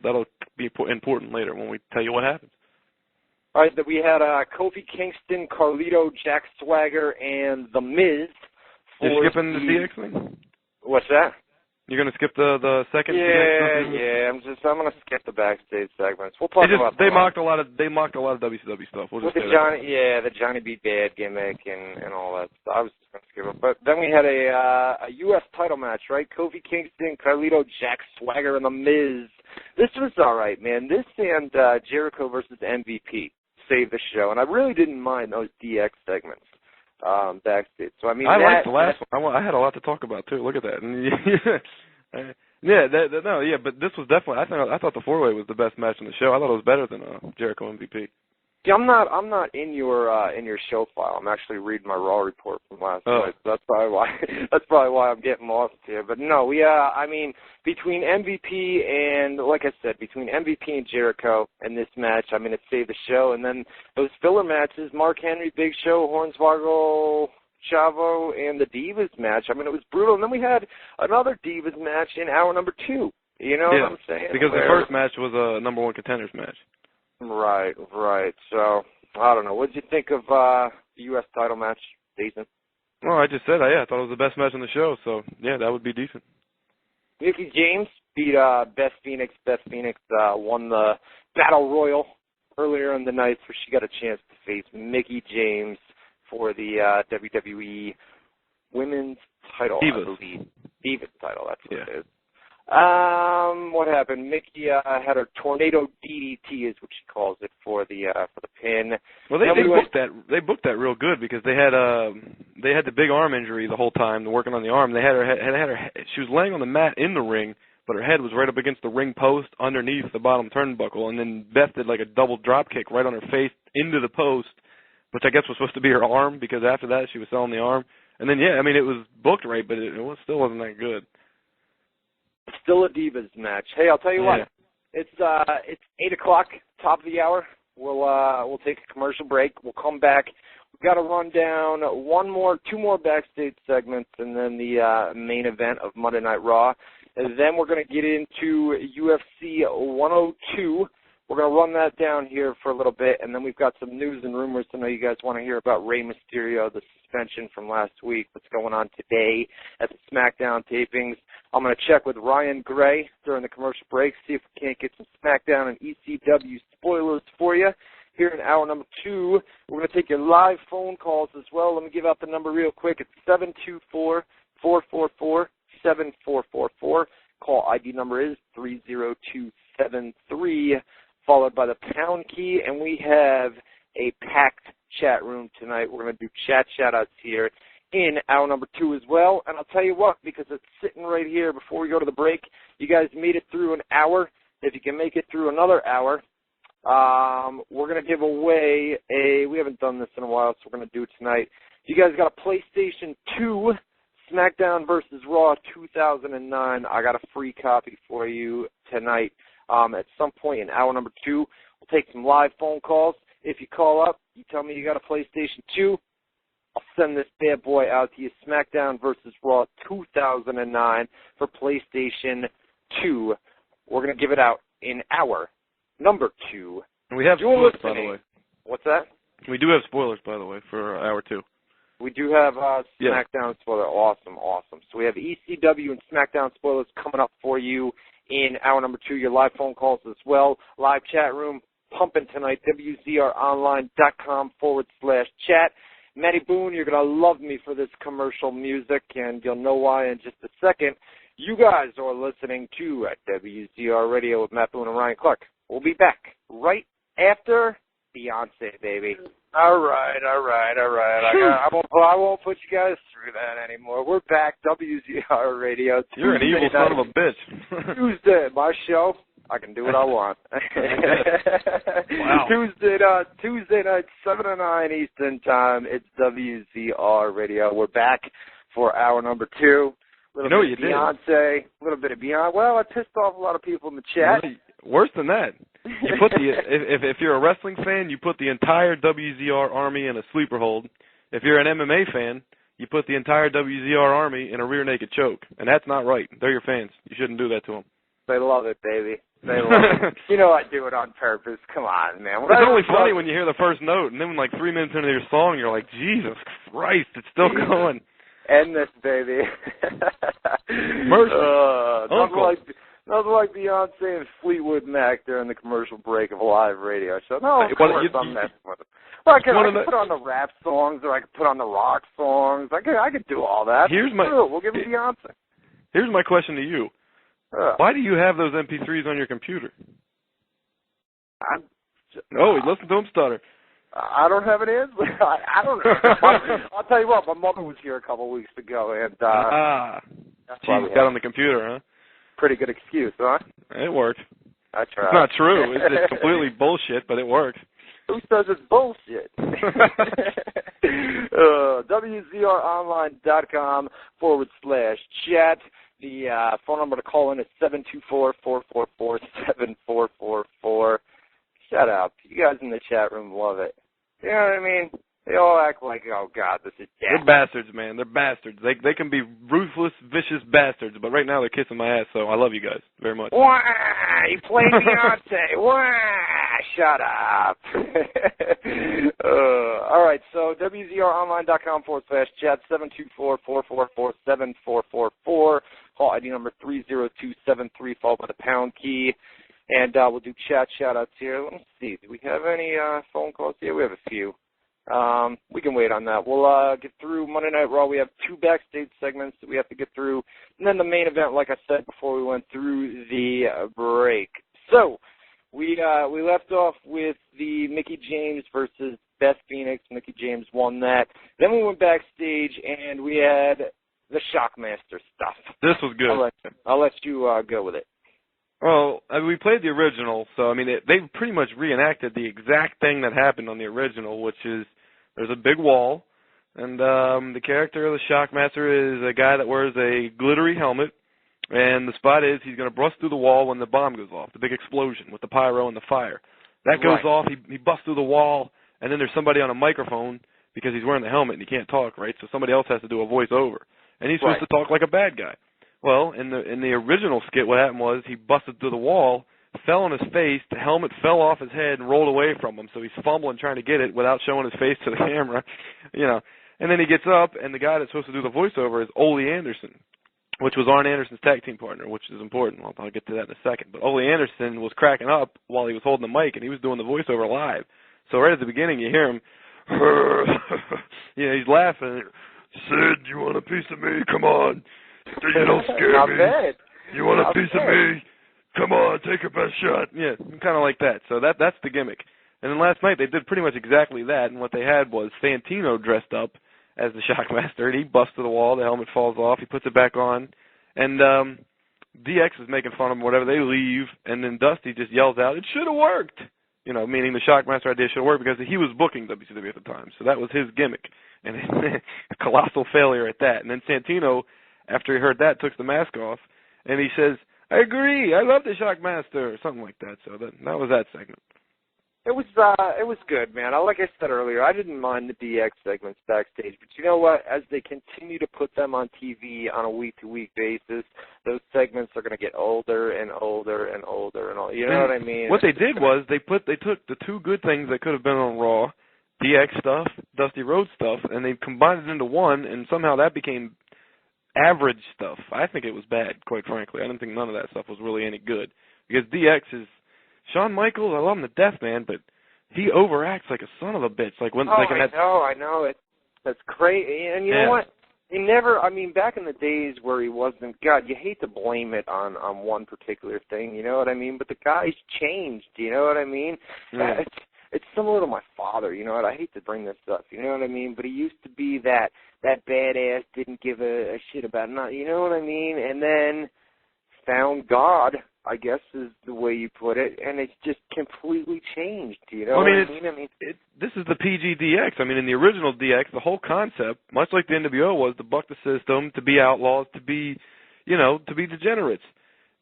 that'll be important later when we tell you what happens. All right, we had Kofi Kingston, Carlito, Jack Swagger, and The Miz. You're skipping the DX thing? What's that? You're going to skip the second? Yeah. I'm going to skip the backstage segments. We'll talk about they mocked a lot of WCW stuff. We'll just with the Johnny B. Bad gimmick and all that stuff. I was just going to skip it. But then we had a U.S. title match, right? Kofi Kingston, Carlito, Jack Swagger, and The Miz. This was all right, man. This and Jericho versus MVP saved the show, and I really didn't mind those DX segments backstage. So I liked the last one. I had a lot to talk about too. Look at that. But this was definitely. I thought the 4-way was the best match in the show. I thought it was better than Jericho MVP. See, I'm not in your show file. I'm actually reading my Raw report from last night. So that's probably why I'm getting lost here. But no, between MVP and, like I said, between MVP and Jericho and this match, it saved the show. And then those filler matches, Mark Henry, Big Show, Hornswoggle, Chavo, and the Divas match. It was brutal. And then we had another Divas match in hour number 2. You know what I'm saying? Because the first match was a number 1 contenders match. Right. So, I don't know. What did you think of the U.S. title match, Decent? Well, I just said, I thought it was the best match on the show, so, yeah, that would be decent. Mickie James beat Beth Phoenix. Beth Phoenix won the Battle Royal earlier in the night, so she got a chance to face Mickie James for the WWE Women's title, I believe. Divas title, that's what it is. What happened? Mickie had her tornado DDT, is what she calls it, for the pin. Well, they booked that real good because they had the big arm injury the whole time, working on the arm. They had her she was laying on the mat in the ring, but her head was right up against the ring post underneath the bottom turnbuckle, and then Beth did like a double drop kick right on her face into the post, which I guess was supposed to be her arm, because after that she was selling the arm. And then it was booked right, but it still wasn't that good. Still a Divas match. Hey, I'll tell you what. It's 8:00, top of the hour. We'll take a commercial break. We'll come back. We've got to run down two more backstage segments, and then the main event of Monday Night Raw. And then we're going to get into UFC 102. We're going to run that down here for a little bit, and then we've got some news and rumors. I know you guys want to hear about Rey Mysterio, the suspension from last week, what's going on today at the SmackDown tapings. I'm going to check with Ryan Gray during the commercial break, see if we can't get some SmackDown and ECW spoilers for you. Here in hour number 2, we're going to take your live phone calls as well. Let me give out the number real quick. It's 724-444-7444. Call ID number is 30273. Followed by the pound key, and we have a packed chat room tonight. We're going to do chat shout-outs here in hour number 2 as well. And I'll tell you what, because it's sitting right here before we go to the break, you guys made it through an hour. If you can make it through another hour, we're going to give away we haven't done this in a while, so we're going to do it tonight. You guys got a PlayStation 2 SmackDown vs. Raw 2009. I got a free copy for you tonight. At some point in hour number 2, we'll take some live phone calls. If you call up, you tell me you got a PlayStation 2, I'll send this bad boy out to you, SmackDown vs. Raw 2009 for PlayStation 2. We're going to give it out in hour number 2. And we have spoilers, by the way. What's that? We do have spoilers, by the way, for hour 2. We do have SmackDown spoilers. Awesome. So we have ECW and SmackDown spoilers coming up for you in hour number 2, your live phone calls as well. Live chat room pumping tonight, WZROnline.com/chat. Matty Boone, you're going to love me for this commercial music, and you'll know why in just a second. You guys are listening to WZR Radio with Matt Boone and Ryan Clark. We'll be back right after Beyonce, baby. All right. I won't put you guys through that anymore. We're back, WZR Radio. You're an evil son of a bitch. Tuesday, my show. I can do what I want. Wow. Tuesday night, 7 to 9 Eastern Time. It's WZR Radio. We're back for hour number 2. A little bit of Beyonce. Well, I pissed off a lot of people in the chat. Really? Worse than that. You put if you're a wrestling fan, you put the entire WZR Army in a sleeper hold. If you're an MMA fan, you put the entire WZR Army in a rear naked choke, and that's not right. They're your fans. You shouldn't do that to them. They love it, baby. They love You know I do it on purpose. Come on, man. It's only funny when you hear the first note, and then when like 3 minutes into your song, you're like, Jesus Christ, it's still going. End this, baby. Mercy. Nothing like Beyonce and Fleetwood Mac during the commercial break of a live radio show. No, of course I'm messing with it. Well, I can put on the rap songs, or I can put on the rock songs. I could do all that. We'll give it Beyonce. Here's my question to you. Why do you have those MP3s on your computer? Listen to him stutter. I don't have an answer. I don't know. I'll tell you what, my mother was here a couple of weeks ago, and she got on the computer, huh? Pretty good excuse, huh? It worked. I tried. It's not true. It's completely bullshit, but it works. Who says it's bullshit? WZROnline.com /chat. The phone number to call in is 724-444-7444. Shut up. You guys in the chat room love it. You know what I mean? They all act like, oh, God, this is death. They're bastards, man. They're bastards. They can be ruthless, vicious bastards, but right now they're kissing my ass, so I love you guys very much. Wah! You played Beyonce. Wah! Shut up. All right, so WZROnline.com /chat, 724-444-7444. Call ID number 30273, followed by the pound key. And we'll do chat shout-outs here. Let me see. Do we have any phone calls here? We have a few. We can wait on that. We'll get through Monday Night Raw. We have 2 backstage segments that we have to get through. And then the main event, like I said before we went through the break. So we left off with the Mickie James versus Beth Phoenix. Mickie James won that. Then we went backstage, and we had the Shockmaster stuff. This was good. I'll let you go with it. Well, we played the original, so, I mean, they pretty much reenacted the exact thing that happened on the original, which is there's a big wall, and the character of the Shockmaster is a guy that wears a glittery helmet, and the spot is he's going to bust through the wall when the bomb goes off, the big explosion with the pyro and the fire. That goes off, he busts through the wall, and then there's somebody on a microphone because he's wearing the helmet and he can't talk, right? So somebody else has to do a voiceover, and he's supposed to talk like a bad guy. Well, in the original skit, what happened was he busted through the wall, fell on his face, the helmet fell off his head and rolled away from him, so he's fumbling trying to get it without showing his face to the camera, you know. And then he gets up, and the guy that's supposed to do the voiceover is Ole Anderson, which was Arn Anderson's tag team partner, which is important. I'll get to that in a second. But Ole Anderson was cracking up while he was holding the mic, and he was doing the voiceover live. So right at the beginning, you hear him, he's laughing. Sid, you want a piece of me? Come on. You don't scare me. Bad. You want a piece of me? Come on, take your best shot. Yeah, kind of like that. So that's the gimmick. And then last night they did pretty much exactly that, and what they had was Santino dressed up as the Shockmaster, and he busts through the wall, the helmet falls off, he puts it back on, and DX is making fun of him, whatever, they leave, and then Dusty just yells out, it should have worked! You know, meaning the Shockmaster idea should have worked because he was booking WCW at the time, so that was his gimmick. And a colossal failure at that. And then Santino, after he heard that, took the mask off, and he says, I agree, I love the Shockmaster, or something like that. So that was that segment. It was good, man. Like I said earlier, I didn't mind the DX segments backstage, but you know what? As they continue to put them on TV on a week-to-week basis, those segments are going to get older and older and older and older. You know what I mean? What they did was they took the 2 good things that could have been on Raw, DX stuff, Dusty Rhodes stuff, and they combined it into one, and somehow that became average stuff. I think it was bad, quite frankly. I didn't think none of that stuff was really any good. Because DX is Shawn Michaels, I love him to death, man, but he overacts like a son of a bitch. Like when, I know. That's crazy. And you know what? He never, back in the days where he wasn't, God, you hate to blame it on one particular thing, you know what I mean? But the guy's changed, you know what I mean? Yeah. It's similar to my father, you know what? I hate to bring this up, you know what I mean? But he used to be that badass, didn't give a shit about nothing, you know what I mean? And then found God, I guess is the way you put it, and it's just completely changed, you know what I mean? This is the PG-DX. In the original DX, the whole concept, much like the NWO was, to buck the system, to be outlaws, to be degenerates.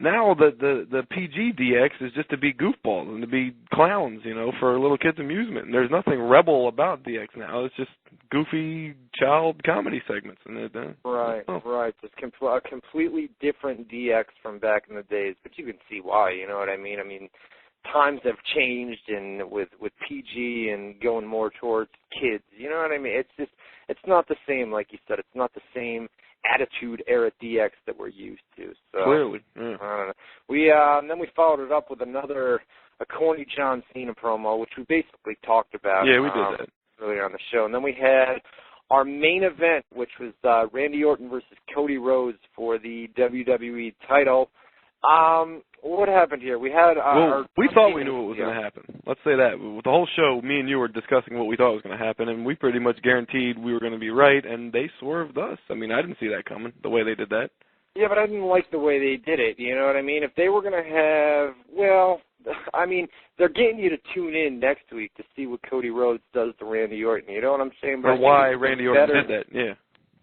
Now the PG-DX is just to be goofballs and to be clowns, for little kids' amusement. And there's nothing rebel about DX now. It's just goofy child comedy segments. Right. It's a completely different DX from back in the days, but you can see why, you know what I mean? times have changed, and with PG and going more towards kids. You know what I mean? It's not the same, like you said. It's not the same Attitude Era DX that we're used to. So clearly, yeah. I don't know. We then we followed it up with a corny John Cena promo, which we basically talked about. Yeah, we did that earlier on the show, and then we had our main event, which was Randy Orton versus Cody Rhodes for the WWE title. What happened here? We had we thought we knew what was going to happen. Let's say that. With the whole show, me and you were discussing what we thought was going to happen, and we pretty much guaranteed we were going to be right, and they swerved us. I mean, I didn't see that coming, the way they did that. Yeah, but I didn't like the way they did it, you know what I mean? If they were going to have, well, I mean, they're getting you to tune in next week to see what Cody Rhodes does to Randy Orton, you know what I'm saying? But or why Randy Orton did that, yeah.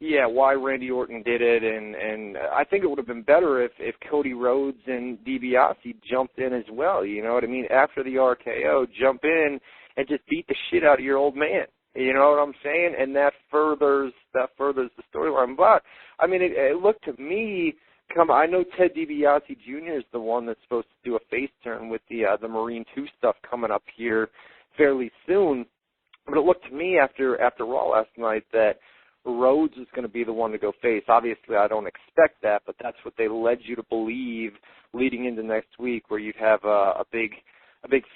Yeah, why Randy Orton did it, and I think it would have been better if Cody Rhodes and DiBiase jumped in as well, you know what I mean? After the RKO, jump in and just beat the shit out of your old man, you know what I'm saying? And that furthers the storyline. But, I mean, it looked to me, I know Ted DiBiase Jr. is the one that's supposed to do a face turn with the Marine 2 stuff coming up here fairly soon, but it looked to me after Raw last night that Rhodes is going to be the one to go face. Obviously, I don't expect that, but that's what they led you to believe leading into next week, where you'd have a big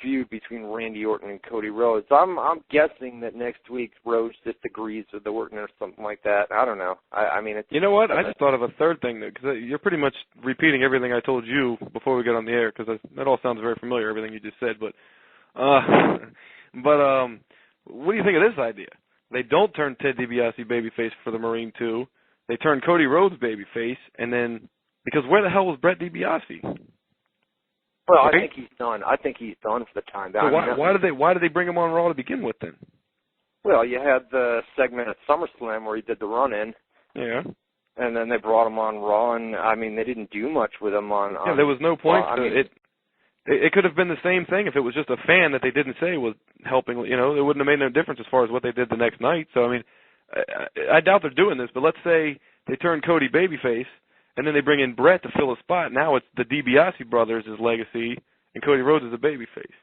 feud between Randy Orton and Cody Rhodes. I'm guessing that next week Rhodes just agrees with the Orton or something like that. I don't know. I mean, it's, you know what? I just thought of a third thing, because you're pretty much repeating everything I told you before we get on the air, because that all sounds very familiar, everything you just said. But what do you think of this idea? They don't turn Ted DiBiase babyface for the Marine 2. They turn Cody Rhodes babyface, and then, because where the hell was Brett DiBiase? Well, I think he's done. I think he's done for the time. So why did they bring him on Raw to begin with then? Well, you had the segment at SummerSlam where he did the run-in. Yeah. And then they brought him on Raw, and I mean, they didn't do much with him on. Yeah, there was no point. It could have been the same thing if it was just a fan that they didn't say was helping. You know, it wouldn't have made no difference as far as what they did the next night. So, I mean, I doubt they're doing this, but let's say they turn Cody babyface, and then they bring in Brett to fill a spot. Now it's the DiBiase brothers' legacy, and Cody Rhodes is a babyface.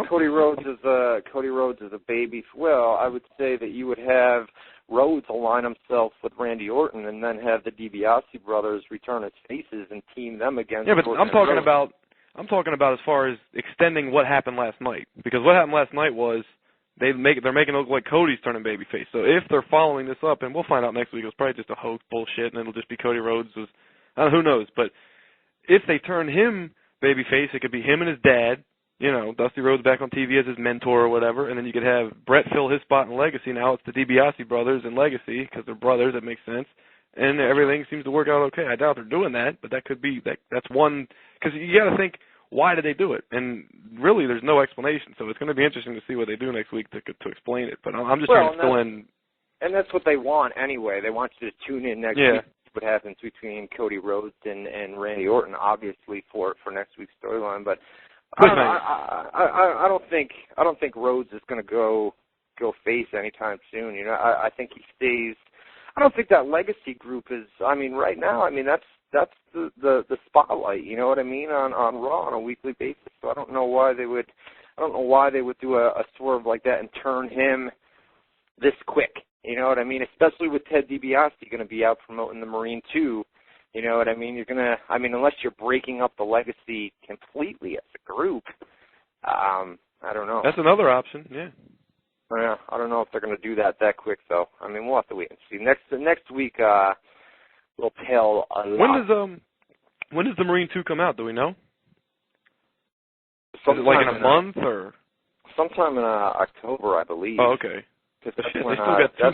Cody Rhodes is a baby. Well, I would say that you would have Rhodes align himself with Randy Orton, and then have the DiBiase brothers return as faces and team them against. Yeah, but Orton I'm talking about as far as extending what happened last night. Because what happened last night was they're making it look like Cody's turning babyface. So if they're following this up, and we'll find out next week, it was probably just a hoax bullshit, and it'll just be Cody Rhodes. Who knows? But if they turn him babyface, it could be him and his dad. You know, Dusty Rhodes back on TV as his mentor or whatever, and then you could have Brett fill his spot in Legacy. Now it's the DiBiase brothers in Legacy because they're brothers. That makes sense. And everything seems to work out okay. I doubt they're doing that, but that could be that's one, because you got to think, why did they do it? And really, there's no explanation. So it's going to be interesting to see what they do next week to explain it. But I'm just trying to fill in. And that's what they want anyway. They want you to tune in next week. What happens between Cody Rhodes and Randy Orton, obviously for next week's storyline. But I don't think Rhodes is going to go face anytime soon. You know, I think he stays. I don't think that Legacy group is. I mean, right now, I mean that's the spotlight. You know what I mean on Raw on a weekly basis. So I don't know why they would. I don't know why they would do a swerve like that and turn him this quick. You know what I mean? Especially with Ted DiBiase going to be out promoting the Marine 2. You know what I mean? Unless you're breaking up the Legacy completely as a group, I don't know. That's another option, yeah. Yeah, I don't know if they're going to do that quick, though. I mean, we'll have to wait and see. Next week, we'll tell a lot. When does the Marine 2 come out? Do we know? Sometime is it like in a month or? Sometime in October, I believe. Oh, okay. That's Shit, when, they still got 2